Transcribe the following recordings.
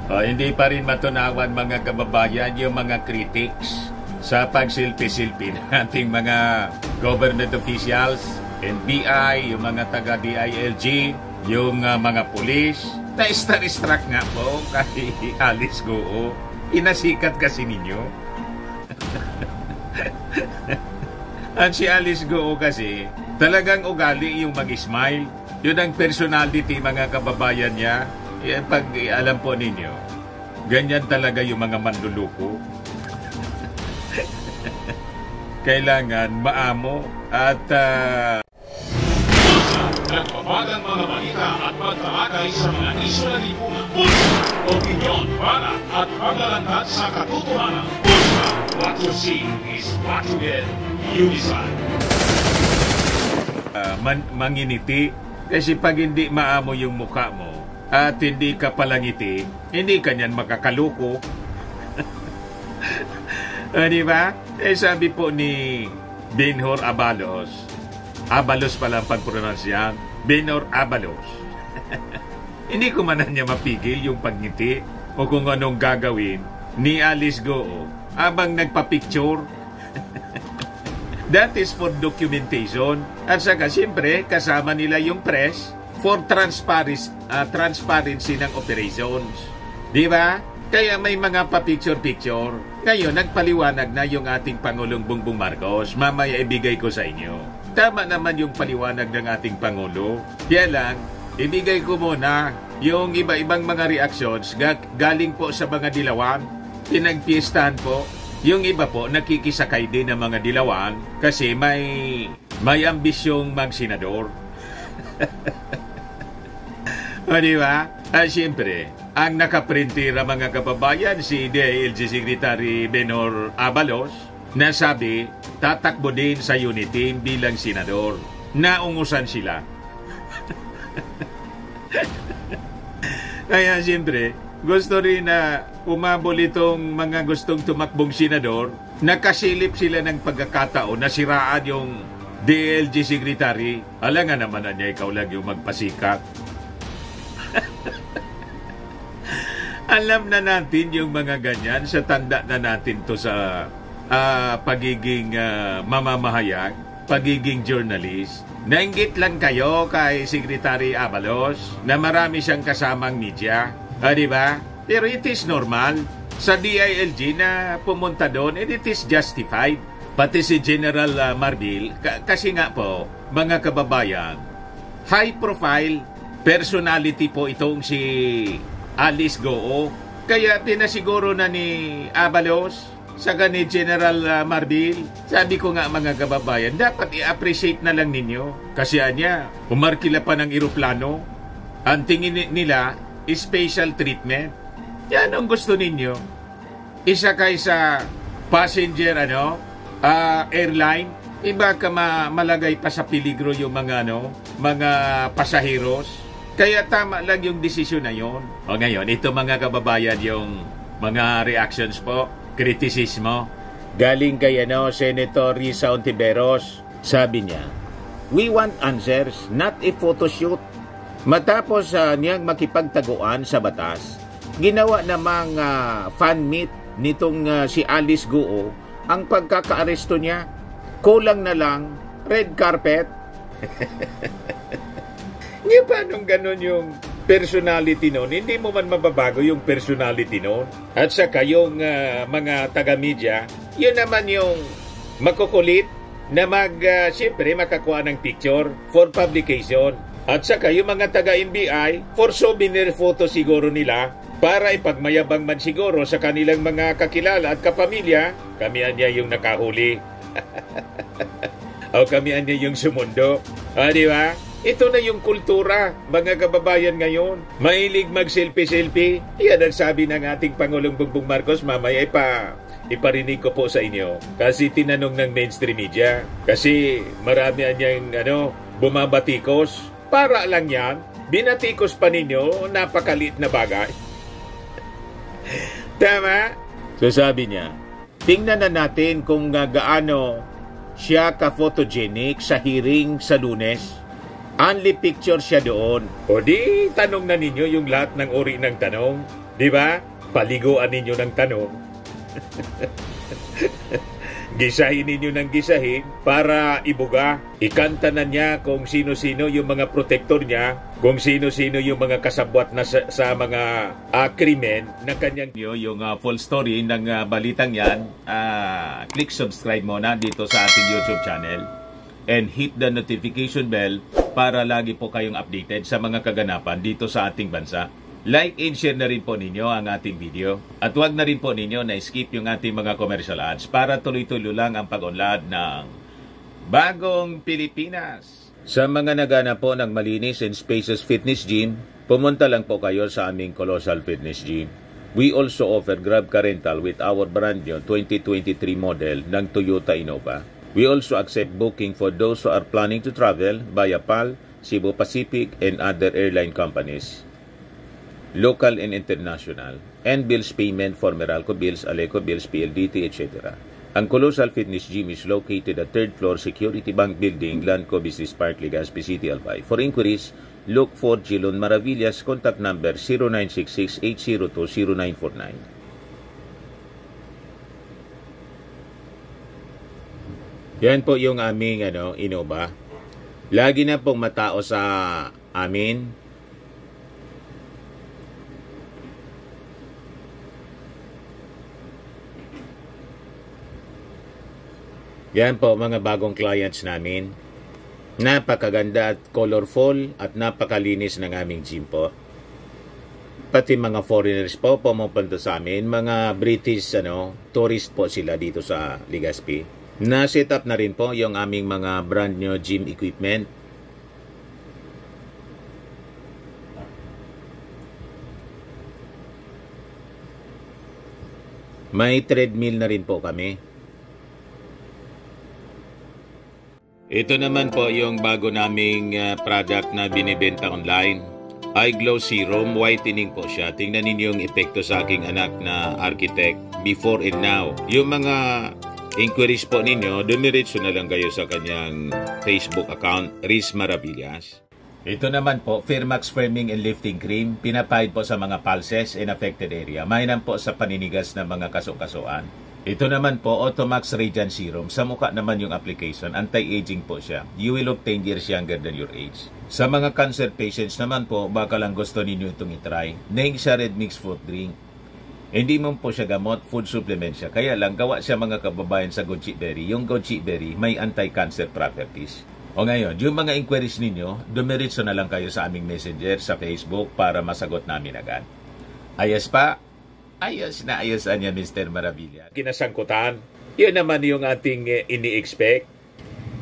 Hindi pa rin matunawan mga kababayan yung mga critics sa pagsilpi-silpi ng ating mga government officials, NBI, yung mga taga-DILG, yung mga pulis. Na-star-struck nga po kay Alice Goo. Inasikat kasi ninyo. At si Alice Goo kasi, talagang ugali yung mag-smile. Yun ang personality mga kababayan niya. Pag alam po ninyo, ganyan talaga yung mga manluluko. Kailangan maamo at nagbabagang mga balita at magtalakay sa mga isyo na lipunan. Opinyon, para at paglalantad sa katotohanan. What you see is what you get. Unisan. Manginiti. Kasi pag hindi maamo yung mukha mo at hindi ka palangiti, hindi ka niyan makakaluko. Di ba? Sabi po ni Benhur Abalos, Abalos pala ang pag-pronounce yan, Benhur Abalos. Hindi ko man niya mapigil yung pagngiti o kung anong gagawin ni Alice Goo habang nagpa-picture. That is for documentation. At saka siyempre kasama nila yung press for transparency ng operations. Di ba? Kaya may mga pa-picture-picture. Ngayon, nagpaliwanag na yung ating Pangulong Bongbong Marcos. Mamaya ibigay ko sa inyo. Tama naman yung paliwanag ng ating Pangulo. Kaya lang, ibigay ko muna yung iba-ibang mga reactions galing po sa mga dilawan. Pinagpiestahan po. Yung iba po, nakikisakay din ng mga dilawan kasi may ambisyong mag-senador. O diba? Siyempre, ang nakaprintira mga kababayan, si DILG Secretary Benhur Abalos, na sabi, tatakbo din sa unit team bilang senador. Naungusan sila. Kaya siyempre, gusto rin na umabol itong mga gustong tumakbong senador, nakasilip sila ng pagkakataon na siraan yung DILG Secretary. Alam nga naman na niya, ikaw lang yung magpasikat. Alam na natin yung mga ganyan, sa tanda na natin to sa pagiging mamamahayag, pagiging journalist. Nainggit lang kayo kay Secretary Abalos na marami siyang kasamang media. Diba? Pero it is normal sa DILG na pumunta doon and it is justified. Pati si General Marbil, kasi nga po, mga kababayan, high profile personality po itong si Alice Goo. Kaya pinasiguro na ni Abalos sa ni General Marbil. Sabi ko nga mga kababayan, dapat i-appreciate na lang ninyo. Kasi anya, umarkila pa ng eroplano. Ang tingin nila, special treatment. Yan ang gusto ninyo. Isa kaysa passenger airline, iba ka malagay pa sa peligro yung mga pasaheros. Kaya tama lang yung desisyon na yon. O ngayon, ito mga kababayan yung mga reactions po, kritisismo. Galing kay Senator Risa Ontiveros. Sabi niya, "We want answers, not a photoshoot." Matapos niyang makipagtaguan sa batas, ginawa namang fan meet nitong si Alice Goo ang pagkakaaresto niya. Kulang na lang, red carpet. Ngayon, paano ganun yung personality noon? Hindi mo man mababago yung personality noon. At saka yung mga taga-media, yun naman yung makukulit na siyempre makakuha ng picture for publication. At saka yung mga taga-NBI, for souvenir photo siguro nila, para ipagmayabang man siguro sa kanilang mga kakilala at kapamilya, kami anya yung nakahuli. O kami anya yung sumundo. Di ba? Ito na yung kultura, mga kababayan ngayon. Mahilig mag-selfie-selfie. Yan ang sabi ng ating Pangulong Bongbong Marcos. Mamaya iparinig ko po sa inyo. Kasi tinanong ng mainstream media. Kasi marami anyang bumabatikos. Para lang yan, binatikos pa ninyo, napakalit na bagay. Tama? So sabi niya, tingnan na natin kung gaano siya ka-photogenic sa hearing sa Lunes. Only picture siya doon. O di, tanong na ninyo yung lahat ng uri ng tanong. Di ba? Paliguan ninyo ng tanong. Gisahin ninyo ng gisahin para ibuga. Ikanta na niya kung sino-sino yung mga protector niya, kung sino-sino yung mga kasabwat na sa mga krimen ng kanyang... Yung full story ng balitang yan, click subscribe muna dito sa ating YouTube channel and hit the notification bell para lagi po kayong updated sa mga kaganapan dito sa ating bansa. Like and share na rin po ninyo ang ating video. At huwag na rin po ninyo na skip yung ating mga commercial ads para tuloy-tuloy lang ang pag-unlad ng Bagong Pilipinas. Sa mga nagana po ng malinis and spacious fitness gym, pumunta lang po kayo sa aming Colossal Fitness Gym. We also offer Grab Car Rental with our brand new 2023 model ng Toyota Innova. We also accept booking for those who are planning to travel via PAL, Cebu Pacific, and other airline companies, local and international, and bills payment for Meralco Bills, Aleco Bills, PLDT, etc. Ang Colossal Fitness Gym is located at 3rd floor Security Bank Building, Lanco Business Park, Legazpi City, Albay. For inquiries, look for Gilon Maravillas, contact number 0966-802-0949. Yan po yung aming Innova. Lagi na pong matao sa amin. Yan po mga bagong clients namin. Napakaganda at colorful at napakalinis ng aming gym po. Pati mga foreigners po pumupunta sa amin. Mga British tourist po sila dito sa Legazpi. Na-set up na rin po yung aming mga brand new gym equipment. May treadmill na rin po kami. Ito naman po yung bago naming product na binibenta online. Eye Glow Serum, whitening po siya. Tingnan ninyo yung epekto sa aking anak na architect before and now. Yung mga inquiries po ninyo, dumiretso na lang kayo sa kanyang Facebook account, Riz Maravillas. Ito naman po, Firmax Firming and Lifting Cream. Pinapahid po sa mga pulses in affected area. Mainam po sa paninigas ng mga kasukasuan. Ito naman po, Automax Radiant Serum. Sa mukha naman yung application, anti-aging po siya. You will look 10 years younger than your age. Sa mga cancer patients naman po, baka lang gusto ninyo itong itry. Naing siya red mixed fruit drink. Hindi mo po siya gamot, food supplement siya. Kaya lang, gawa siya mga kababayan sa goji berry. Yung goji berry, may anti-cancer properties. O ngayon, yung mga inquiries ninyo, dumiretso na lang kayo sa aming messenger sa Facebook para masagot namin agad. Ayos pa? Ayos na ayosan niya, Mr. Maravilla. Kinasangkutan, yun naman yung ating ini-expect.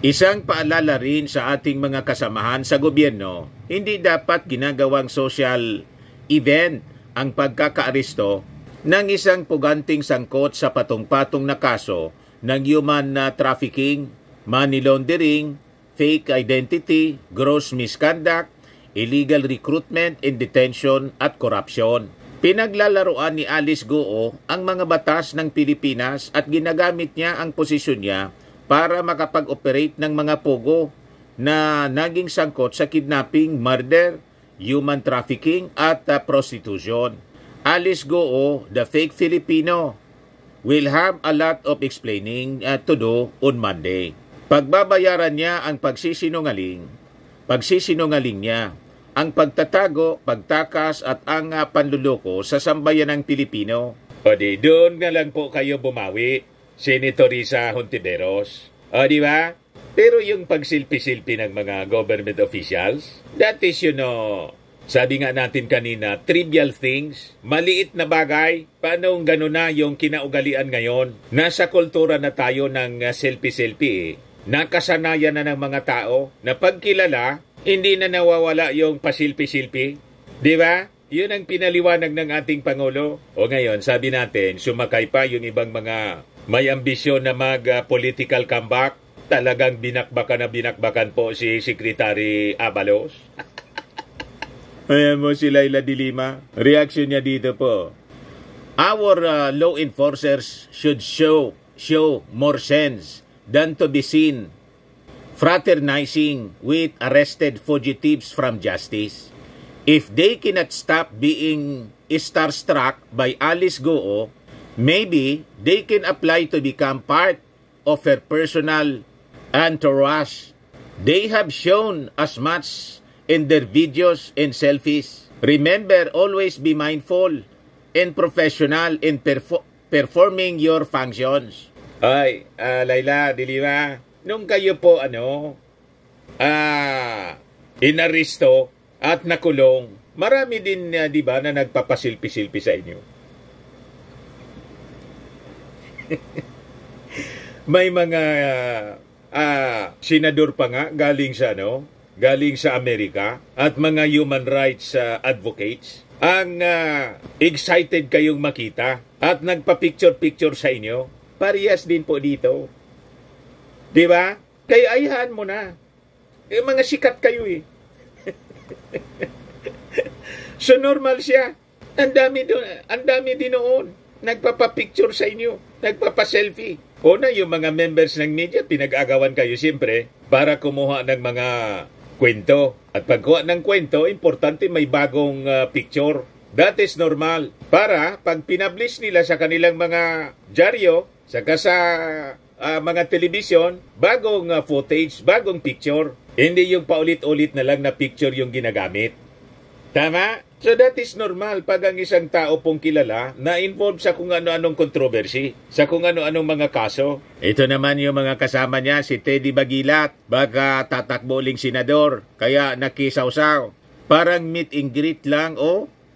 Isang paalala rin sa ating mga kasamahan sa gobyerno, hindi dapat ginagawang social event ang pagkakaaresto ng isang puganting sangkot sa patong-patong na kaso ng human trafficking, money laundering, fake identity, gross misconduct, illegal recruitment and detention at corruption. Pinaglalaroan ni Alice Goo ang mga batas ng Pilipinas at ginagamit niya ang posisyon niya para makapag-operate ng mga pogo na naging sangkot sa kidnapping, murder, human trafficking at prostitution. Alice Goo, the fake Filipino, will have a lot of explaining to do on Monday. Pagbabayaran niya ang pagsisinungaling niya, ang pagtatago, pagtakas at ang panluloko sa sambayanang Pilipino. O di, doon nga lang po kayo bumawi, Senator Risa Hontiveros. O di ba? Pero yung pagsilpi-silpi ng mga government officials, that is, sabi nga natin kanina, trivial things, maliit na bagay. Paano gano'n na yung kinaugalian ngayon? Nasa kultura na tayo ng selfie-selfie Nakasanayan na ng mga tao na pagkilala, hindi na nawawala yung pasilpi-silpi. Di ba? Yun ang pinaliwanag ng ating Pangulo. O ngayon, sabi natin, sumakay pa yung ibang mga may ambisyon na mag-political comeback. Talagang binakbakan po si Secretary Abalos. Ayan mo si Laila de Lima. Reaction niya dito po. Our law enforcers should show more sense than to be seen fraternizing with arrested fugitives from justice. If they cannot stop being starstruck by Alice Goo, maybe they can apply to become part of her personal entourage. They have shown as much in their videos and selfies. Remember, always be mindful and professional in performing your functions. Ay, Laila, Dilima, nung kayo po, inaristo at nakulong, marami din, di ba, na nagpapasilpi-silpi sa inyo. May mga senador pa nga galing sa Amerika at mga human rights advocates ang excited kayong makita at nagpa-picture-picture sa inyo. Parehas din po dito. Di ba? Kaya ayahan mo na. Mga sikat kayo eh. So normal siya. Ang dami din noon. Nagpapa-picture sa inyo. Nagpapa-selfie. Una, yung mga members ng media, pinag-agawan kayo siyempre para kumuha ng mga kwento. At pagkuha ng kwento, importante may bagong picture. That is normal. Para pag pinablish nila sa kanilang mga dyaryo, saka sa mga television, bagong footage, bagong picture. Hindi yung paulit-ulit na lang na picture yung ginagamit. Tama? So that is normal pag ang isang tao pong kilala na involved sa kung ano-anong controversy, sa kung ano-anong mga kaso. Ito naman yung mga kasama niya, si Teddy Bagilat, baka tatakbo uling senador, kaya nakisawsaw. Parang meet and greet lang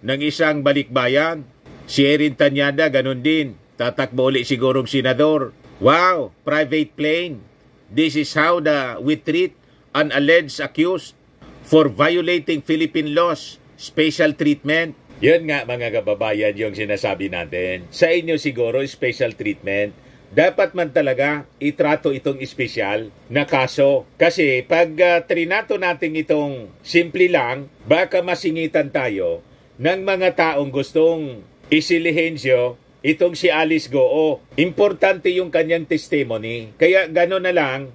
ng isang balikbayan. Si Erin Tanyada, ganun din. Tatakbo ulit sigurong senador. Wow, private plane. This is how we treat an alleged accused for violating Philippine laws. Special treatment. Yun nga mga kababayan yung sinasabi natin. Sa inyo siguro, special treatment. Dapat man talaga itrato itong espesyal na kaso. Kasi pag trinato natin itong simple lang, baka masingitan tayo ng mga taong gustong isilihensyo itong si Alice Goo. Importante yung kanyang testimony. Kaya gano'n na lang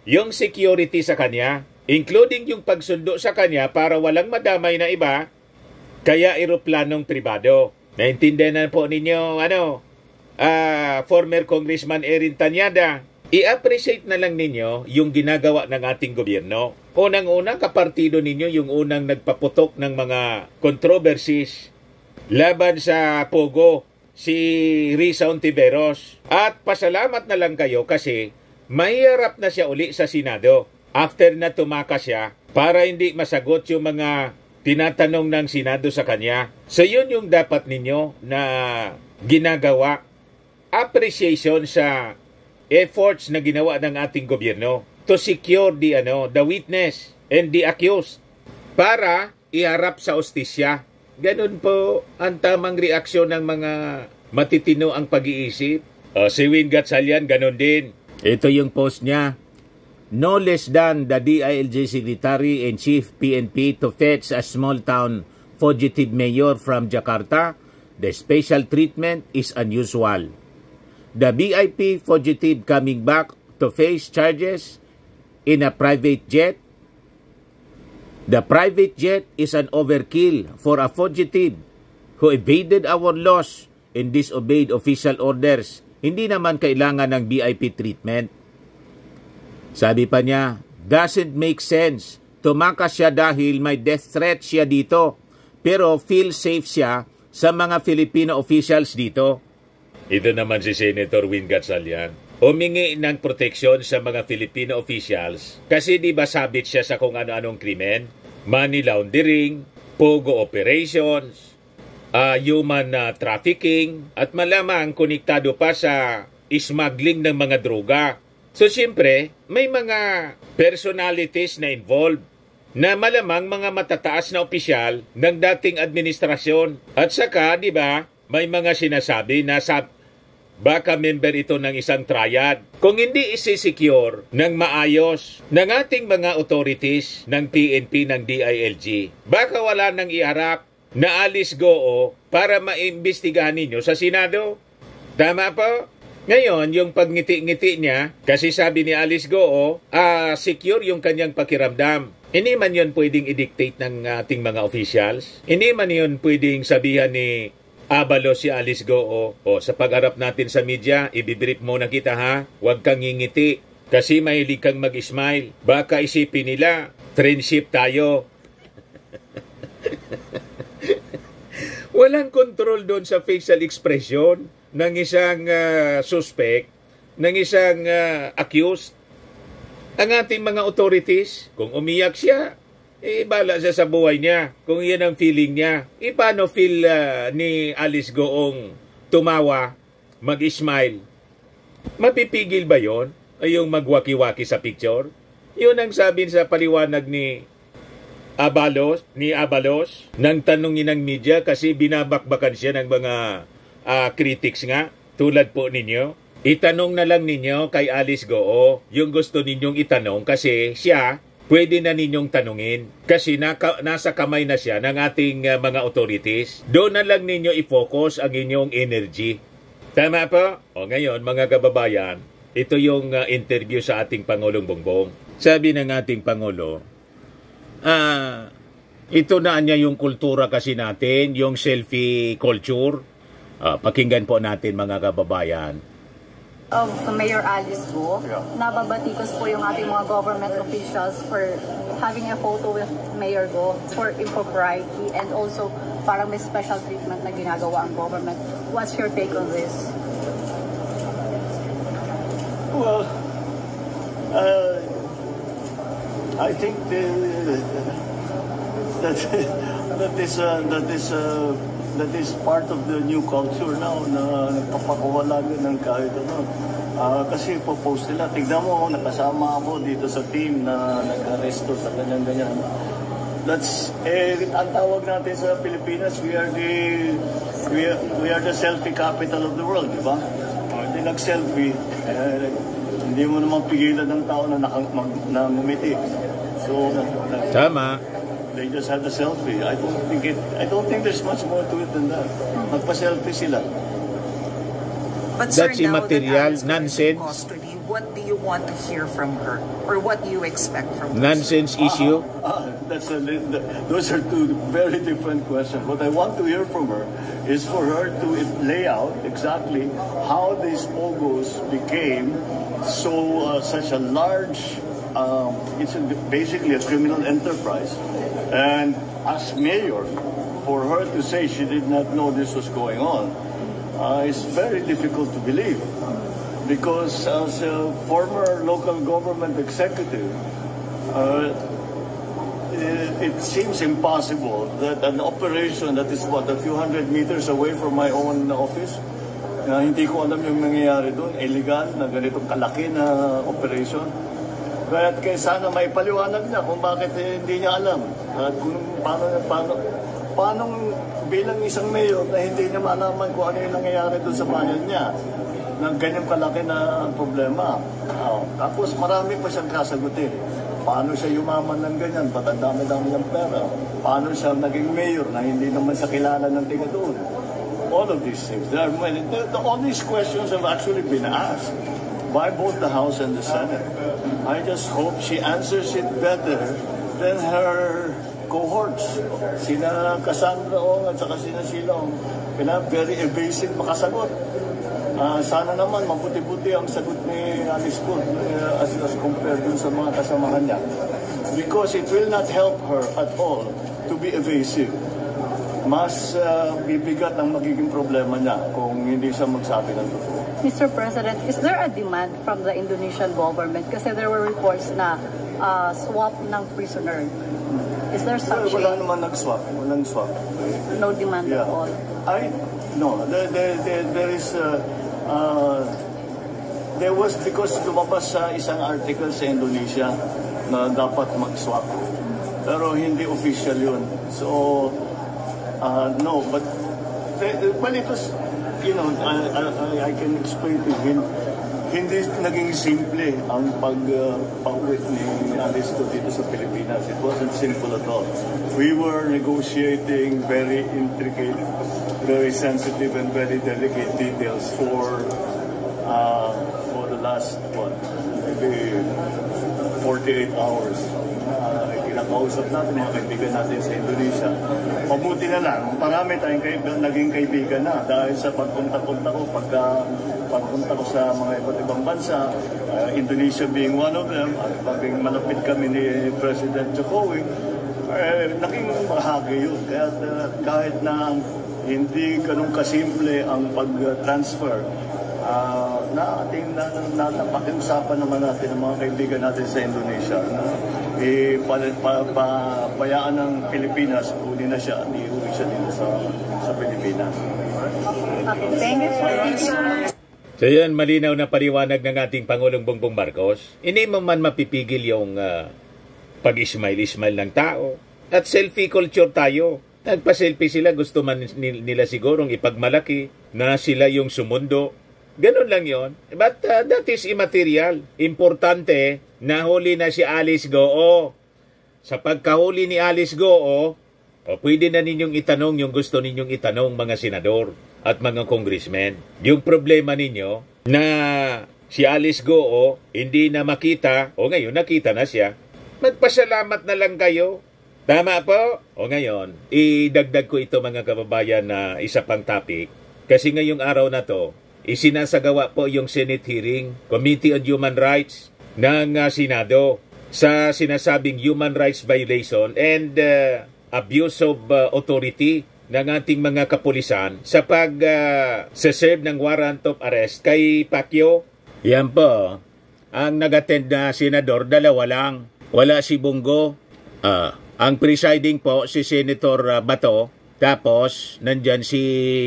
yung security sa kanya, including yung pagsundo sa kanya para walang madamay na iba, kaya eroplanong pribado. Naintindihan na po ninyo, former Congressman Erin Tanyada, i-appreciate na lang ninyo yung ginagawa ng ating gobyerno. Unang-unang kapartido ninyo yung unang nagpaputok ng mga controversies laban sa Pogo, si Risa Ontiveros. At pasalamat na lang kayo kasi mahirap na siya uli sa Senado after na tumakas siya para hindi masagot yung mga tinatanong ng Senado sa kanya. So yun yung dapat ninyo na ginagawa. Appreciation sa efforts na ginawa ng ating gobyerno to secure the witness and the accused para iharap sa ustisya. Ganun po ang tamang reaksyon ng mga matitino ang pag-iisip. Si Win Gatchalian, ganun din. Ito yung post niya. No less than the DILG Secretary and Chief PNP to fetch a small town fugitive mayor from Jakarta. The special treatment is unusual. The BIP fugitive coming back to face charges in a private jet. The private jet is an overkill for a fugitive who evaded our laws and disobeyed official orders. Hindi naman kailangan ng BIP treatment. Sabi pa niya, doesn't make sense. Tumakas siya dahil may death threat siya dito. Pero feel safe siya sa mga Filipino officials dito. Ito naman si Senator Win Gatchalian. Humingi ng proteksyon sa mga Filipino officials kasi di ba sabit siya sa kung ano-anong krimen? Money laundering, Pogo operations, human trafficking, at malamang konektado pa sa smuggling ng mga droga. So siyempre, may mga personalities na involved na malamang mga matataas na opisyal ng dating administrasyon. At saka, di ba, may mga sinasabi na baka member ito ng isang triad. Kung hindi isi-secure ng maayos ng ating mga authorities ng PNP, ng DILG, baka wala nang iharap na Alice Goo para maimbestigahan ninyo sa Senado. Tama po? Ngayon, yung pagngiti-ngiti niya, kasi sabi ni Alice Goo, secure yung kanyang pakiramdam. Hindi man yun pwedeng i-dictate ng ating mga officials. Hindi man yun pwedeng sabihan ni Abalos si Alice Goo, sa pag-arap natin sa media, ibibrief muna kita ha, huwag kang ngingiti. Kasi mahilig kang mag-smile. Baka isipin nila, friendship tayo. Walang control doon sa facial expression ng isang suspect, ng isang accused. Ang ating mga authorities, kung umiyak siya, bala siya sa buhay niya. Kung yan ang feeling niya, paano feel ni Alice Goong tumawa, mag-smile? Mapipigil ba yon? Ay yung magwaki-waki sa picture? Yun ang sabi sa paliwanag ni Abalos, nang tanungin ng media kasi binabakbakan siya ng mga critics nga, tulad po ninyo. Itanong na lang ninyo kay Alice Goo yung gusto ninyong itanong kasi siya pwede na ninyong tanungin kasi nasa kamay na siya ng ating mga authorities. Doon na lang ninyo i-focus ang inyong energy. Tama po? O ngayon mga kababayan, ito yung interview sa ating Pangulong Bongbong. Sabi ng ating Pangulo, ito na niya yung kultura kasi natin, yung selfie culture. Pakinggan po natin mga kababayan. Of Mayor Alice Goo, nababatikos po yung ating mga government officials for having a photo with Mayor Goo for impropriety and also parang may special treatment na ginagawa ang government. What's your take on this? Well, I think that is part of the new culture now na nagpapakawalagan ng kahit ano. Kasi po-post nila, tignan mo, nakasama ako dito sa team na nag-aresto sa ganyan-ganyan. That's ang tawag natin sa Pilipinas, we are the selfie capital of the world, di ba? Hindi nag-selfie, hindi mo naman pigilan ng tao na ngumiti. So, tama. They just had a selfie. I don't think there's much more to it than that. Magpa-selfie sila. But sir, that's immaterial, nonsense. Custody, what do you want to hear from her? Or what do you expect from her? Nonsense issue? Those are two very different questions. What I want to hear from her is for her to lay out exactly how these POGOs became such a large, it's basically a criminal enterprise. And as mayor, for her to say she did not know this was going on, is very difficult to believe. Because as a former local government executive, it seems impossible that an operation that is a few hundred meters away from my own office, hindi ko alam yung nangyayari doon, illegal na ganitong kalaki na operation. Kaya sana may paliwanag niya kung bakit hindi niya alam. At kung paano bilang isang mayor na hindi niya malaman kung ano yung nangyayari doon sa bayan niya ng ganyang kalaki na problema. Tapos marami pa siyang kasagutin. Paano siya yumaman ng ganyan? Ba't ang dami-dami ng pera? Paano siya naging mayor na hindi naman sa kilala ng tiga doon? All of these things. All these questions have actually been asked by both the House and the Senate. I just hope she answers it better than her cohorts. Sina Cassandra Ong at saka sina Silong. Very evasive makasagot. Sana naman mabuti-buti ang sagot ni Alice Goo as compared dun sa mga kasamahan niya. Because it will not help her at all to be evasive. Mas bibigat ang magiging problema niya kung hindi siya magsabi ng totoo. Mr. President, is there a demand from the Indonesian government? Kasi there were reports na swap ng prisoner. Is there such Wala naman nag-swap. Walang swap. No demand at all? No. There is... there was, because lumabas sa isang article sa Indonesia na dapat mag-swap. Pero hindi official yun. So, no. But, well, it was... I can explain to him, hindi naging simple ang pag-uwi ni Alice Goo dito sa Pilipinas. It wasn't simple at all. We were negotiating very intricate, very sensitive and very delicate details for for the last, maybe 48 hours. Kinakausap natin mga kaibigan natin sa Indonesia. Mabuti na lang, marami tayong naging kaibigan na dahil sa pagpunta-punta ko, pagpunta ko sa mga iba't ibang bansa, Indonesia being one of them, at paging malapit kami ni President Jokowi, naging bahagi yun. Kaya kahit na hindi ganun kasimple ang pag-transfer, napakiusapan naman natin ang mga kaibigan natin sa Indonesia na payaan ng Pilipinas, kunin na siya, iuwi siya dito sa Pilipinas. Okay, thank you, sir. So yan, malinaw na paliwanag ng ating Pangulong Bongbong Marcos. Hindi mo man mapipigil yung pag-ismail-ismail ng tao. At selfie culture tayo. Nagpa-selfie sila, gusto man nila sigurong ipagmalaki na sila yung sumundo. Ganun lang yon. But that is immaterial. Importante, nahuli na si Alice Goo. Sa pagkahuli ni Alice Goo, pwede na ninyong itanong yung gusto ninyong itanong mga senador at mga congressmen. Yung problema ninyo na si Alice Goo hindi na makita, o ngayon nakita na siya, magpasalamat na lang kayo. Tama po? O ngayon, idagdag ko ito mga kababayan na isa pang topic. Kasi ngayong araw na to, isinasagawa po yung Senate hearing, Committee on Human Rights ng Senado sa sinasabing human rights violation and abuse of authority ng ating mga kapulisan sa pag-serve ng warrant of arrest kay Pacquiao. Yan po, ang nag-attend na senador, dalawa lang. Wala si Bongo. Ang presiding po si Senator Bato, tapos nandyan si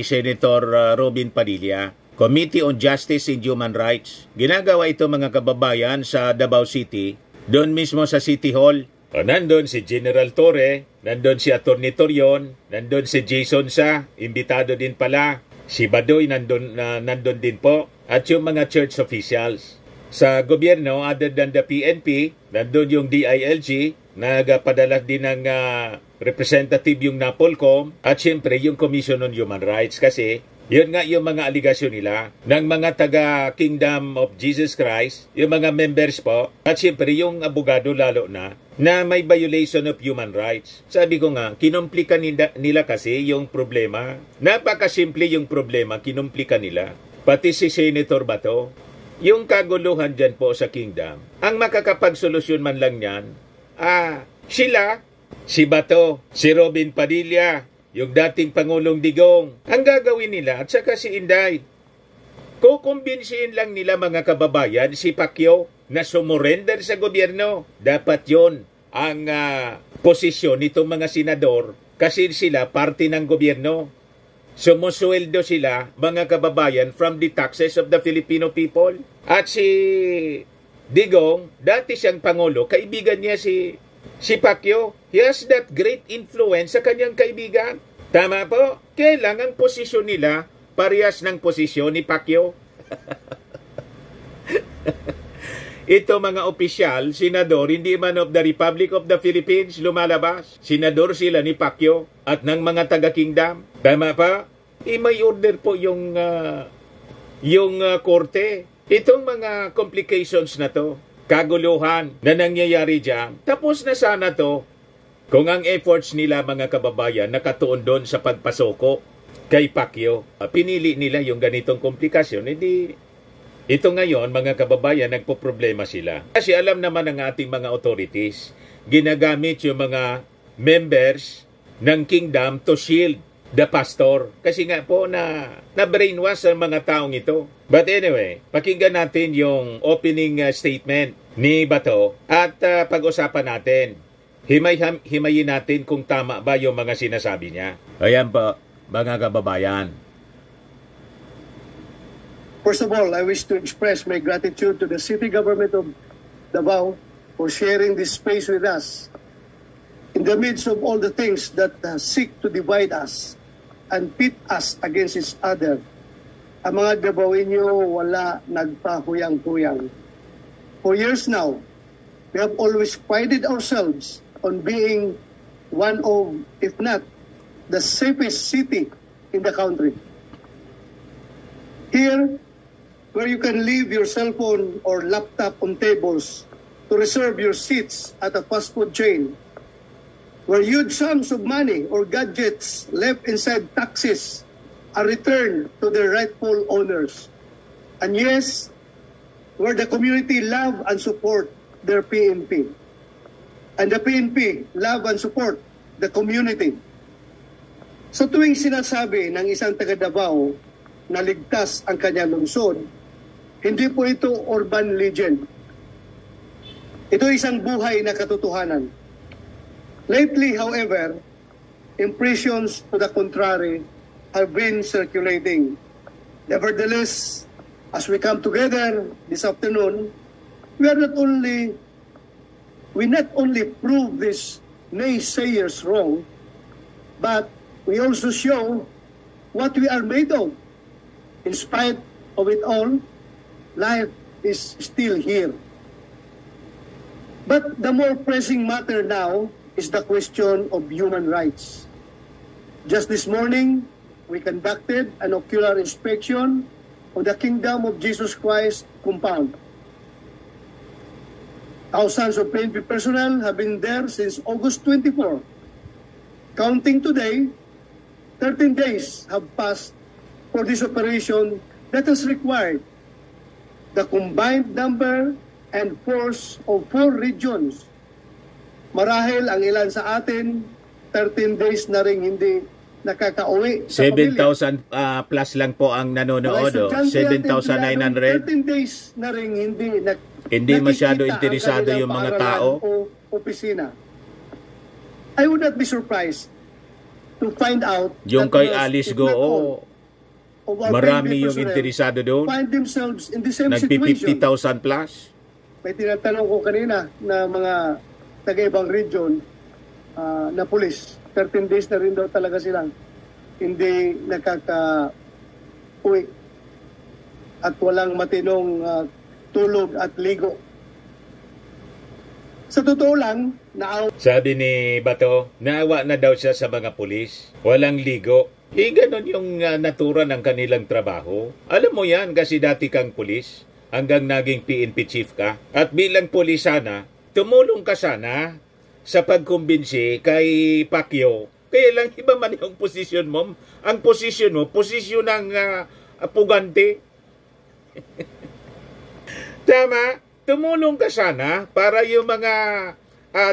Senator Robin Padilla. Committee on Justice and Human Rights. Ginagawa ito mga kababayan sa Davao City, doon mismo sa City Hall. Nandun si General Torre, nandun si Atty. Torion, nandun si Jason Sa, imbitado din pala. Si Badoy nandun din po. At yung mga church officials. Sa gobyerno, other than the PNP, nandun yung DILG, nagpadala din ng representative yung NAPOLCOM, at siyempre yung Commission on Human Rights. Kasi yun nga yung mga aligasyon nila ng mga taga-Kingdom of Jesus Christ, yung mga members po, at siyempre yung abogado lalo na may violation of human rights. Sabi ko nga, kinumplika nila kasi yung problema. Napakasimple yung problema, kinumplika nila. Pati si Senator Bato, yung kaguluhan dyan po sa Kingdom, ang makakapagsolusyon man lang yan, sila, si Bato, si Robin Padilla, yung dating Pangulong Digong, ang gagawin nila, at saka si Inday, kukumbinsihin lang nila mga kababayan si Pacquiao na sumurrender sa gobyerno. Dapat yon ang posisyon nitong mga senador kasi sila parte ng gobyerno. Sumusweldo sila, mga kababayan, from the taxes of the Filipino people. At si Digong, dati siyang Pangulo, kaibigan niya si Pacquiao. He has that great influence sa kanyang kaibigan. Tama po? Kailangan posisyon nila parehas ng posisyon ni Pacquiao. Ito mga opisyal, senador, hindi man of the Republic of the Philippines lumalabas. Senador sila ni Pacquiao at ng mga taga-Kingdom. Tama pa? May order po yung korte. Itong mga complications na to, kaguluhan na nangyayari dyan, tapos na sana to kung ang efforts nila mga kababayan nakatuon doon sa pagpasoko kay Pacquiao. Pinili nila yung ganitong komplikasyon, hindi ito ngayon mga kababayan nagpo-problema sila. Kasi alam naman ng ating mga authorities, ginagamit yung mga members ng Kingdom to shield the pastor. Kasi nga po na brainwash ang mga taong ito. But anyway, pakinggan natin yung opening statement ni Bato at pag-usapan natin. Himayin natin kung tama ba yung mga sinasabi niya. Ayan po, mga kababayan. First of all, I wish to express my gratitude to the city government of Davao for sharing this space with us. In the midst of all the things that seek to divide us and pit us against each other, ang mga Davaoenyo wala nagpahuyang-huyang. For years now, we have always prided ourselves on being one of, if not, the safest city in the country. Here, where you can leave your cell phone or laptop on tables to reserve your seats at a fast food chain, where huge sums of money or gadgets left inside taxis are returned to their rightful owners. And yes, where the community love and support their PNP. And the PNP love and support the community. Sa tuwing sinasabi ng isang taga Davao na ligtas ang kanyang lungsod, hindi po ito urban legend. Ito isang buhay na katotohanan. Lately, however, impressions to the contrary have been circulating. Nevertheless, as we come together this afternoon, we not only prove these naysayers wrong, but we also show what we are made of. In spite of it all, life is still here. But the more pressing matter now is the question of human rights. Just this morning, we conducted an ocular inspection of the Kingdom of Jesus Christ compound. Thousands of PNP personnel have been there since August 24. Counting today, 13 days have passed for this operation that has required the combined number and force of 4 regions. Marahil ang ilan sa atin, 13 days na rin hindi nakakauwi sa 7,000 plus lang po ang nanonood. 7,900. 13 days na rin hindi masyado interesado yung mga tao. Opisina. I would not be surprised to find out yung kay Alice Goo, marami yung interesado doon. Find themselves in the same situation. Nagpi-50,000 plus. May tinatanong ko kanina na mga taga-ibang region na pulis. 13 days na rin daw talaga silang hindi nakaka-uwi at walang matinong tulog at ligo. Sa totoo lang, sabi ni Bato, naawa na daw siya sa mga pulis. Walang ligo. Ganon yung natura ng kanilang trabaho. Alam mo yan kasi dati kang pulis hanggang naging PNP chief ka. At bilang pulis sana, tumulong ka sana sa pagkumbinsi kay Pacquiao. Kaya lang iba man yung posisyon mo. Ang posisyon mo, posisyon ng pugante. Tama, tumulong ka sana para yung mga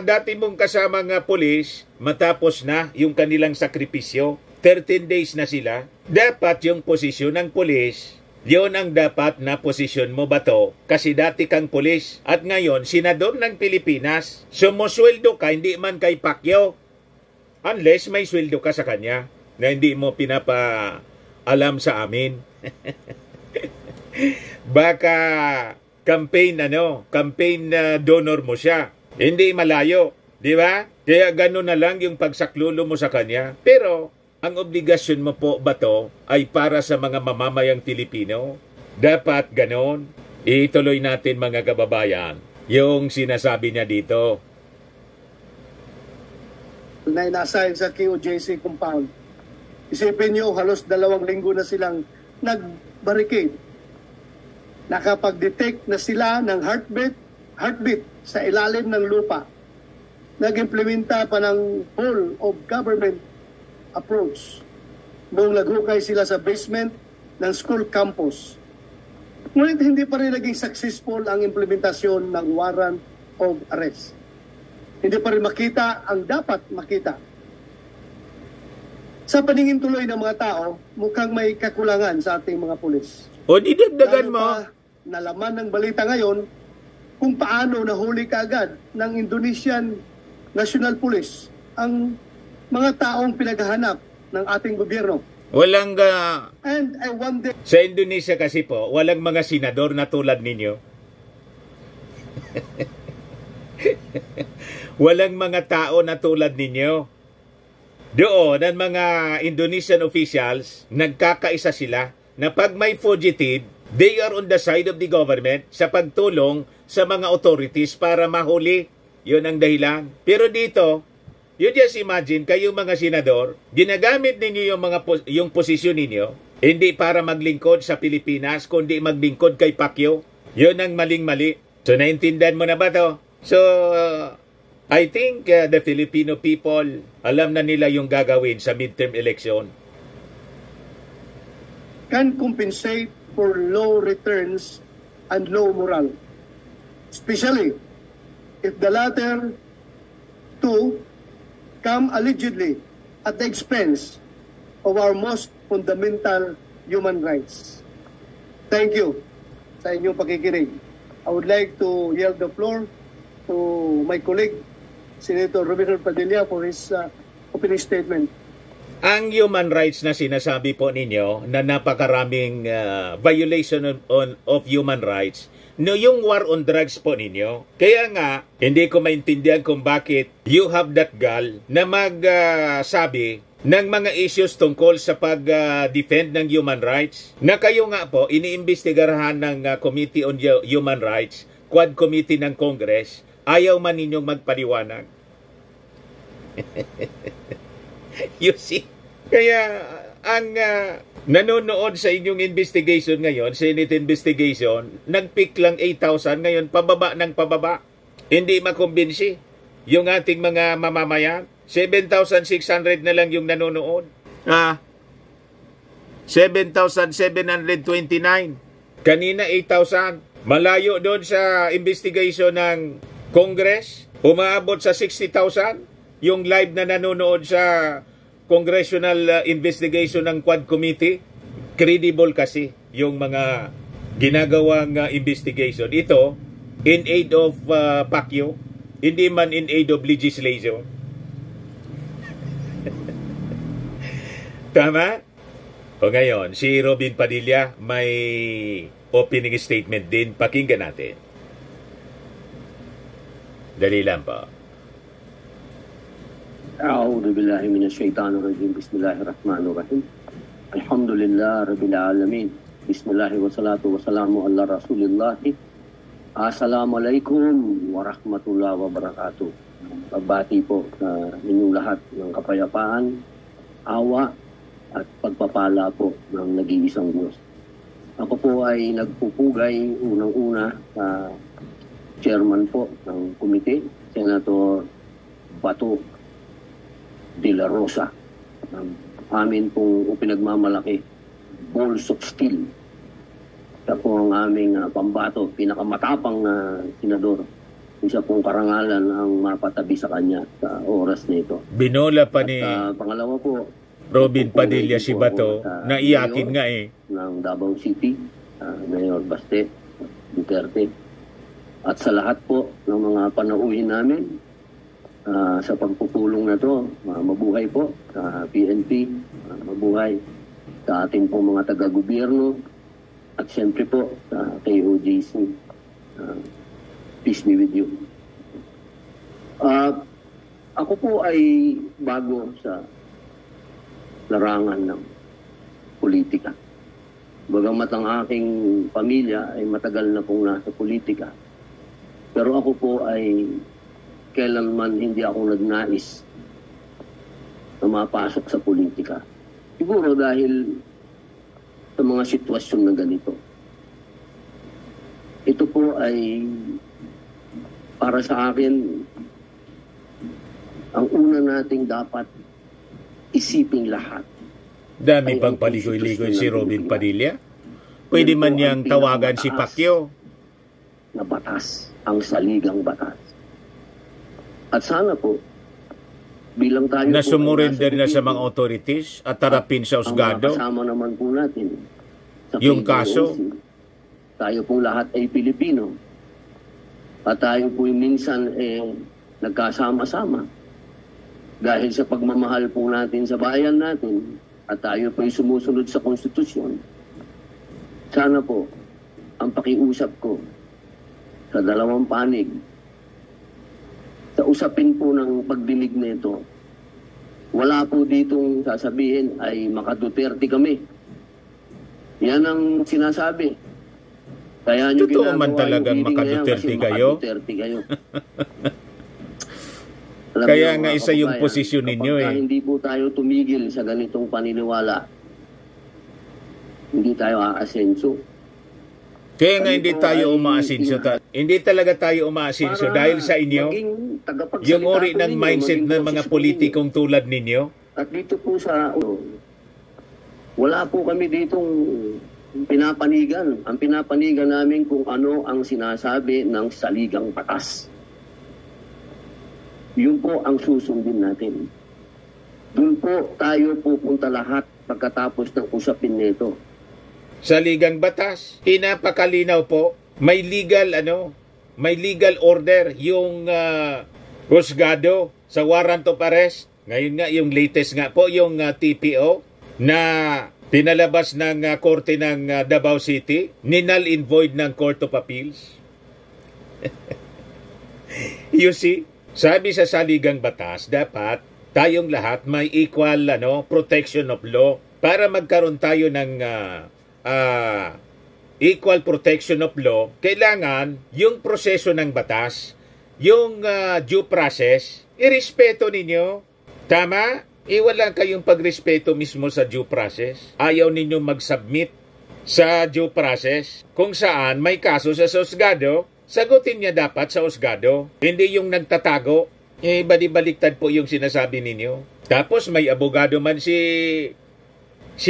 dati mong kasama nga pulis, matapos na yung kanilang sakripisyo. 13 days na sila. Dapat yung posisyon ng pulis, yun ang dapat na posisyon mo, Bato. Kasi dati kang pulis at ngayon senador ng Pilipinas. Sumusweldo ka, hindi man kay Pacquiao. Unless may sweldo ka sa kanya na hindi mo pinapaalam sa amin. Baka campaign donor mo siya. Hindi malayo, di ba? Kaya gano'n na lang yung pagsaklulo mo sa kanya. Pero ang obligasyon mo po, Bato, ay para sa mga mamamayang Pilipino. Dapat gano'n. Ituloy natin mga kababayan yung sinasabi niya dito. Na inasahin sa QJC compound. Isipin nyo, halos 2 linggo na silang nag-barricade. Nakapag-detect na sila ng heartbeat sa ilalim ng lupa. Nag-implementa pa ng whole of government approach noong naghukay sila sa basement ng school campus. Ngunit hindi pa rin naging successful ang implementasyon ng warrant of arrest. Hindi pa rin makita ang dapat makita. Sa paningin tuloy ng mga tao, mukhang may kakulangan sa ating mga pulis. O didagdagan mo. Nalaman ng balita ngayon kung paano nahuli kaagad ng Indonesian National Police ang mga taong pinaghahanap ng ating gobyerno. Walang And I wonder, sa Indonesia kasi po, walang mga senador na tulad ninyo. Walang mga tao na tulad ninyo. Doon, ang mga Indonesian officials, nagkakaisa sila na pag may fugitive, they are on the side of the government sa pagtulong sa mga authorities para mahuli. Yun ang dahilan. Pero dito, you just imagine, kayong mga senador, ginagamit ninyo yung posisyon ninyo Hindi para maglingkod sa Pilipinas, kundi maglingkod kay Pacquiao. Yun ang maling-mali. So, naintindihan mo na ba to? So, I think the Filipino people, alam na nila yung gagawin sa midterm election. Can compensate for low returns and low morale, especially if the latter two come allegedly at the expense of our most fundamental human rights. Thank you sa inyong pakikinig. I would like to yield the floor to my colleague, Senator Robinson Padilla, for his opening statement. Ang human rights na sinasabi po ninyo na napakaraming violation of human rights, no, yung war on drugs po ninyo. Kaya nga, hindi ko maintindihan kung bakit you have that gall na magsabi ng mga issues tungkol sa pag-defend ng human rights. Na kayo nga po, iniimbestigarahan ng Committee on Human Rights, Quad Committee ng Congress, ayaw man ninyong magpaliwanag. You see? Kaya ang nanonood sa inyong investigation ngayon, Senate investigation, nag-pick lang 8,000, ngayon pababa ng pababa. Hindi makumbinsi yung ating mga mamamayan. 7,600 na lang yung nanonood. 7,729. Kanina 8,000. Malayo doon sa investigation ng Congress. Umaabot sa 60,000. Yung live na nanonood sa congressional investigation ng Quad Committee. Credible kasi yung mga ginagawang investigation. Ito, in aid of Pacquiao, hindi man in aid of legislation. Tama? O ngayon, si Robin Padilla may opening statement din. Pakinggan natin. Dali lang po. A'udhu billahi minasyaitanirrajim. Bismillahirrahmanirrahim. Alhamdulillah rabbil alamin. Bismillahi wassalatu wassalamu ala rasulillahi. Assalamualaikum warahmatullahi wabarakatuh. Pagbati po sa inyong lahat ng kapayapaan, awa, at pagpapala po ng nag-iisang Diyos. Ako po ay nagpupugay unang-una sa chairman po ng komite, Senator Bato de la Rosa. Amin pong pinagmamalaki, balls of steel. Siya po ang aming pambato, pinakamatapang na senador. Isa pong karangalan ang mapatabi sa kanya sa oras na ito. Binola pa ni pangalawa po, Robin Padilla si Bato, naiyakin nga ng Davao City, Mayor Baste Duterte. At sa lahat po ng mga panauhin namin sa pagpupulong na to, mabuhay po sa PNP, mabuhay sa ating po mga taga-gobyerno, at siyempre po sa KOJC. Peace be with you. Ako po ay bago sa larangan ng politika. Bagamat ang aking pamilya ay matagal na pong nasa politika. Pero ako po ay kailanman hindi ako nagnais na mapasok sa politika. Siguro dahil sa mga sitwasyon na ganito. Ito po ay para sa akin ang una nating dapat isiping lahat. Dami pang paligoy-ligoy si Robin Padilla. Pwede man niyang tawagan si Pacquiao. Na batas, ang saligang batas. At sana po, bilang tayo na sumurrender na sa mga authorities at tarapin sa husgado. Ang kasama naman po natin sa yung kaso. Tayo pong lahat ay Pilipino. At tayo po minsan nagkasama-sama. Dahil sa pagmamahal po natin sa bayan natin at tayo po'y sumusunod sa konstitusyon, sana po ang pakiusap ko sa dalawang panig, sa usapin po ng pagdinig nito, wala po ditong sasabihin ay maka-Duterte kami. Yan ang sinasabi. Kaya nyo totoo man talagang maka-Duterte kayo? Maka-Duterte kayo. Kaya nga isa yung posisyon ninyo Hindi po tayo tumigil sa ganitong paniniwala, hindi tayo aasenso. Kaya nga hindi tayo umaasinso. Hindi talaga tayo umaasinso dahil sa inyo, yung uri ng mindset ng mga politikong tulad ninyo. At dito po sa, wala po kami ditong pinapanigan. Ang pinapanigan namin kung ano ang sinasabi ng saligang batas. Yun po ang susundin natin. Doon po tayo pupunta lahat pagkatapos ng usapin nito. Saligang batas, inapakalinaw po. May legal order yung husgado sa warrant of arrest. Ngayon nga yung latest nga po yung TPO na pinalabas ng korte ng Davao City, ninal in void ng Court of Appeals. You see, sabi sa saligang batas, dapat tayong lahat may equal protection of law para magkaroon tayo ng equal protection of law. Kailangan yung proseso ng batas, yung due process, irespeto ninyo. Tama? Iwala kayong pagrespeto mismo sa due process. Ayaw ninyo mag-submit sa due process kung saan may kaso sa husgado, sagutin niya dapat sa husgado. Hindi yung nagtatago. Bali-baliktad po yung sinasabi ninyo. Tapos may abogado man si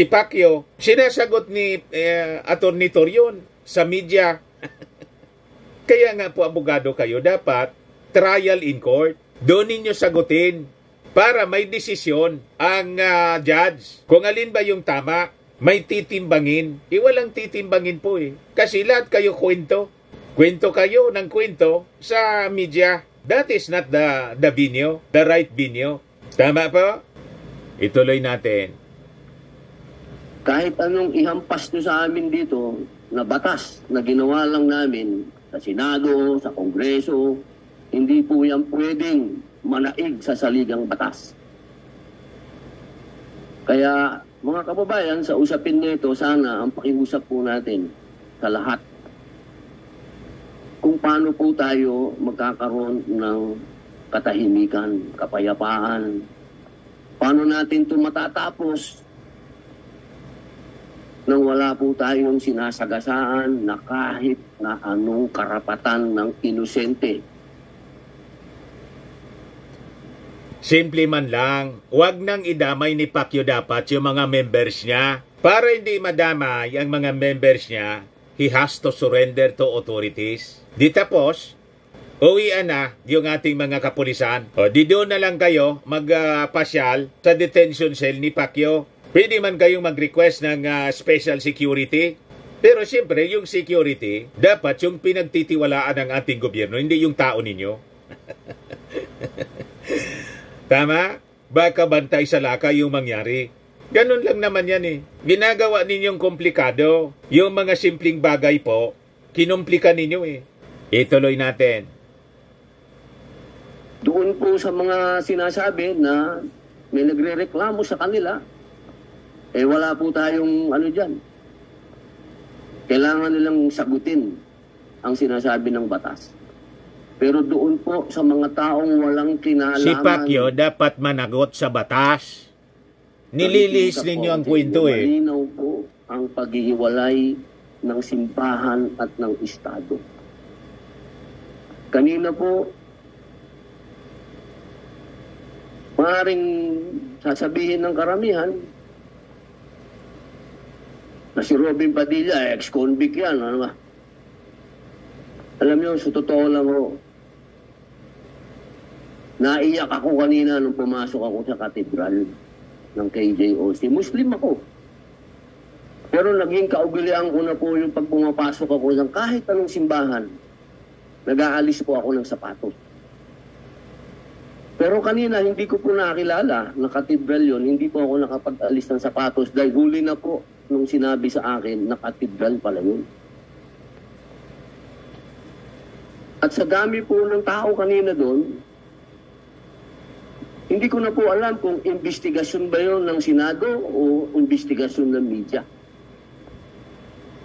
Pacquiao, sinasagot ni Attorney Torion sa media. Kaya nga po abogado kayo, dapat trial in court. Doon ninyo sagutin para may desisyon ang judge. Kung alin ba yung tama, may titimbangin. Walang titimbangin po Kasi lahat kayo kwento. Kwento kayo ng kwento sa media. That is not the venue, the right venue. Tama po? Ituloy natin. Kahit anong ihampas nyo sa amin dito na batas na ginawa lang namin sa Senado, sa Kongreso, hindi po yan pwedeng manaig sa saligang batas. Kaya mga kababayan, sa usapin nito, sana ang pakiusap po natin sa lahat kung paano po tayo magkakaroon ng katahimikan, kapayapaan. Paano natin ito matatapos nang wala po tayong sinasagasaan na kahit na anong karapatan ng inosente. Simple man lang, huwag nang idamay ni Pacquiao dapat yung mga members niya. Para hindi madamay ang mga members niya, he has to surrender to authorities. Di tapos, uwian na yung ating mga kapulisan. Di doon na lang kayo magpasyal sa detention cell ni Pacquiao. Pwede man kayong mag-request ng special security. Pero siyempre, yung security, dapat yung pinagtitiwalaan ng ating gobyerno, hindi yung tao ninyo. Tama? Baka bantay sa laka yung mangyari. Ganun lang naman yan Ginagawa ninyong komplikado. Yung mga simpleng bagay po, kinumplika ninyo Ituloy natin. Doon po sa mga sinasabi na may nagre-reklamo sa kanila, wala po tayong dyan. Kailangan nilang sagutin ang sinasabi ng batas. Pero doon po sa mga taong walang kinalaman, si Pacquiao dapat managot sa batas. Nililihis ninyo ang kwento Malinaw po ang paghihiwalay ng simbahan at ng Estado. Kanina po, maaaring sasabihin ng karamihan na si Robin Padilla, ex-convict yan. Alam niyo, sa totoo lang naiyak ako kanina nung pumasok ako sa katedral ng KJOC. Muslim ako. Pero naging kaugalian ko na po yung pag pumapasok ako ng kahit anong simbahan, nag-aalis po ako ng sapatos. Pero kanina, hindi ko po nakilala na katedral yun. Hindi po ako nakapag-alis ng sapatos dahil huli na po nung sinabi sa akin na katedral pala yun. At sa dami po ng tao kanina doon, hindi ko na po alam kung investigasyon ba yun ng Senado o investigasyon ng media.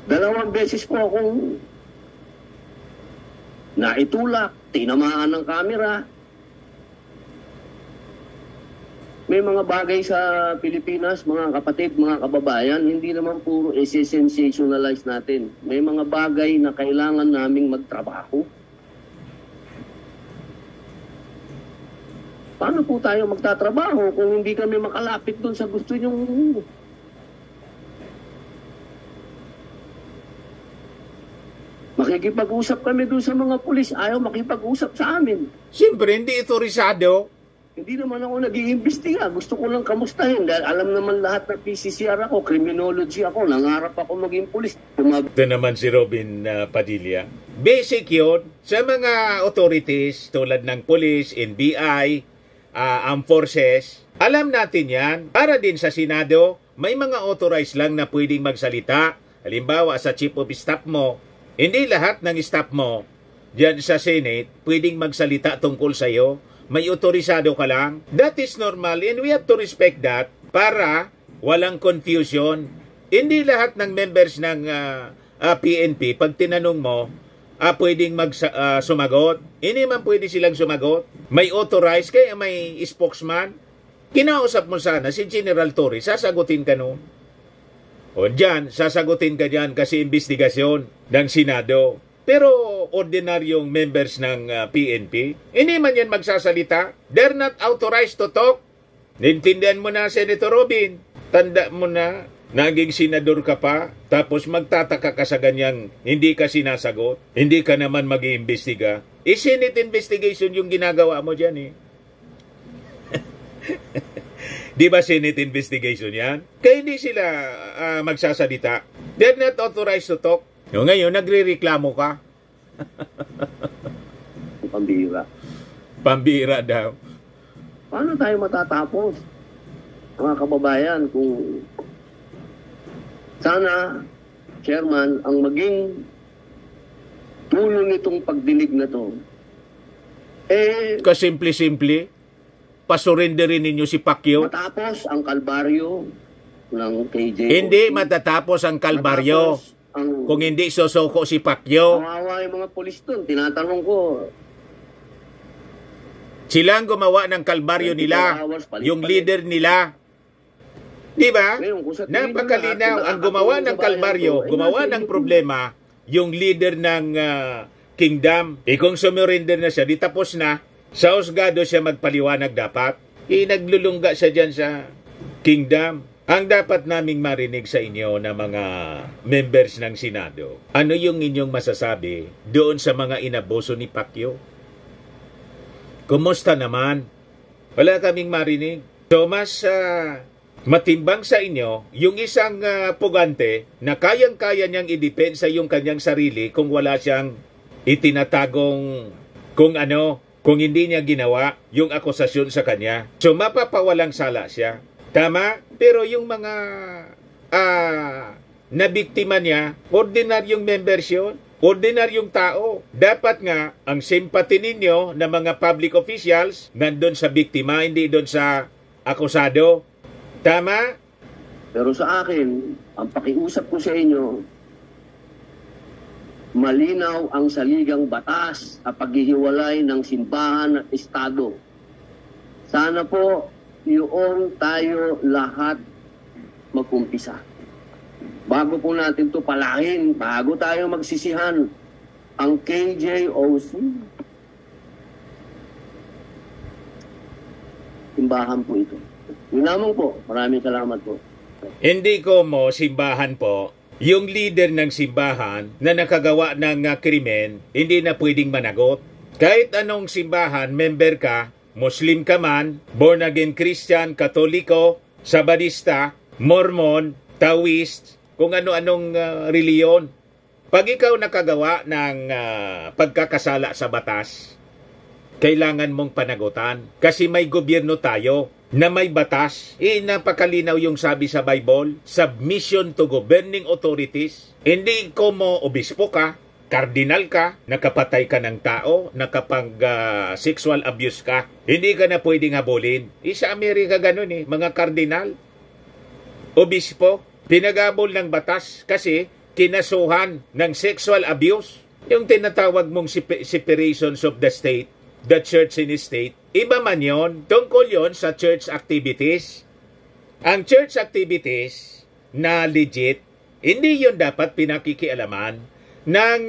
2 beses po akong naitulak, tinamaan ng kamera. May mga bagay sa Pilipinas, mga kapatid, mga kababayan, hindi naman puro sensationalize natin. May mga bagay na kailangan naming magtrabaho. Paano po tayo magtatrabaho kung hindi kami makalapit doon sa gusto nyong... Makikipag-usap kami doon sa mga pulis, ayaw makipag-usap sa amin. Siyempre, hindi ito risado. Hindi naman ako nag-iimbestiga. Gusto ko lang kamustahin dahil alam naman lahat na PCCR ako, criminology ako, nangarap ako maging pulis. Ito naman si Robin Padilla. Basic yun sa mga authorities tulad ng police, NBI, armed forces. Alam natin yan. Para din sa Senado, may mga authorized lang na pwedeng magsalita. Halimbawa, sa Chief of Staff mo, hindi lahat ng staff mo diyan sa Senate pwedeng magsalita tungkol sa iyo. May otorisado ka lang. That is normal and we have to respect that para walang confusion. Hindi lahat ng members ng PNP, pag tinanong mo, pwedeng sumagot. Hindi man pwede silang sumagot. May authorized, kaya may spokesman. Kinausap mo sana si General Torres, sasagutin ka noon. O dyan, sasagutin ka dyan kasi investigasyon ng Senado. Pero ordinaryong members ng PNP, hindi man yan magsasalita. They're not authorized to talk. Naintindihan mo na, Senator Robin. Tanda mo na, naging senador ka pa, tapos magtataka ka sa ganyang hindi ka sinasagot, hindi ka naman mag-iimbestiga. Senate investigation yung ginagawa mo dyan eh. Di ba Senate investigation yan? Kaya hindi sila magsasalita. They're not authorized to talk. O ngayon, nagre-reklamo ka. Pambira. Pambira daw. Paano tayo matatapos? Mga kababayan, kung sana, Chairman, ang maging tulong nitong pagdinig na to, kasimple-simple, pasurinderin ninyo si Pacquiao. Matapos ang kalbaryo ng KJ. Hindi matatapos ang kalbaryo kung hindi sosoko si Pacquiao. Kawawa yung mga polis doon. Tinatanong ko. Silang gumawa ng kalbaryo nila. Yung leader nila. Di ba? Napakalinaw. Ang gumawa ng kalbaryo, gumawa ng problema, yung leader ng kingdom. Kung sumurinder na siya, di tapos na. Sa husgado siya magpaliwanag dapat. Naglulungga siya dyan sa kingdom. Ang dapat naming marinig sa inyo na mga members ng Senado, ano yung inyong masasabi doon sa mga inaboso ni Pacquiao? Kumusta naman? Wala kaming marinig. So mas matimbang sa inyo yung isang pugante na kayang-kaya niyang idepensa yung kanyang sarili kung wala siyang itinatagong kung hindi niya ginawa yung akusasyon sa kanya. So mapapawalang sala siya. Tama? Pero yung mga nabiktima niya, ordinaryong members yun. Ordinaryong tao. Dapat nga, ang sympathy ninyo na mga public officials nandun sa biktima, hindi doon sa akusado. Tama? Pero sa akin, ang pakiusap ko sa inyo, malinaw ang saligang batas at paghihiwalay ng simbahan at estado. Sana po yung tayo lahat mag-umpisa. Bago po natin ito palahin, bago tayo magsisihan, ang KJOC, simbahan po ito. Yun lamang po. Maraming salamat po. Hindi ko mo simbahan po. Yung leader ng simbahan na nakagawa ng krimen, hindi na pwedeng managot. Kahit anong simbahan, member ka, Muslim ka man, born again Christian, Katoliko, Sabadista, Mormon, Taoist, kung ano-anong reliyon. Pag ikaw nakagawa ng pagkakasala sa batas, kailangan mong panagutan. Kasi may gobyerno tayo na may batas. Napakalinaw yung sabi sa Bible, submission to governing authorities. Hindi ko mo obispo ka, kardinal ka, nakapatay ka ng tao, nakapag-sexual abuse ka. Hindi ka na pwedeng habulin. Sa Amerika ganun mga kardinal, obispo, pinagabol ng batas kasi kinasuhan ng sexual abuse. Yung tinatawag mong separations of the state, the church and state, Iba man yon, tungkol yon sa church activities. Ang church activities na legit, hindi yon dapat pinakikialaman ng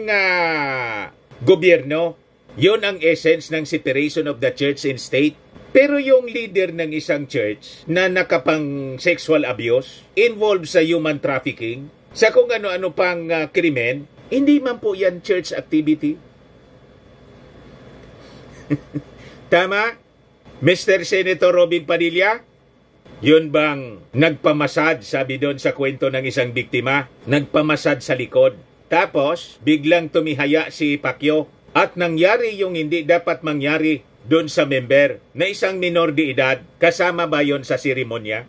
gobyerno. Yon ang essence ng separation of the church and state. Pero yung leader ng isang church na nakapang sexual abuse, involved sa human trafficking, sa kung ano-ano pang krimen, hindi man po yan church activity. Tama? Mr. Senator Robin Padilla? Yun bang nagpamasad, sabi doon sa kwento ng isang biktima, nagpamasad sa likod. Tapos, biglang tumihaya si Pacquiao at nangyari yung hindi dapat mangyari doon sa member na isang minor de edad. Kasama ba yon sa seremonya?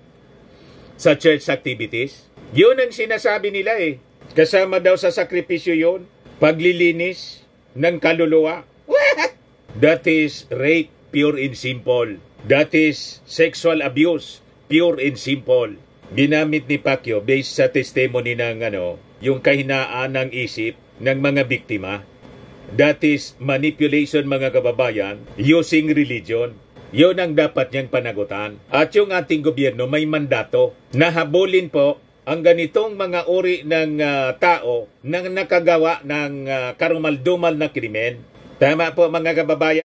Sa church activities? Yun ang sinasabi nila eh. Kasama daw sa sakripisyo yon, paglilinis ng kaluluwa. That is rape, pure and simple. That is sexual abuse, pure and simple. Ginamit ni Pacquiao based sa testimony ng yung kahinaan ng isip ng mga biktima. That is manipulation, mga kababayan, using religion. Yun ang dapat niyang panagutan. At yung ating gobyerno may mandato na habulin po ang ganitong mga uri ng tao na nakagawa ng karumal-dumal na krimen. Tama po, mga kababayan.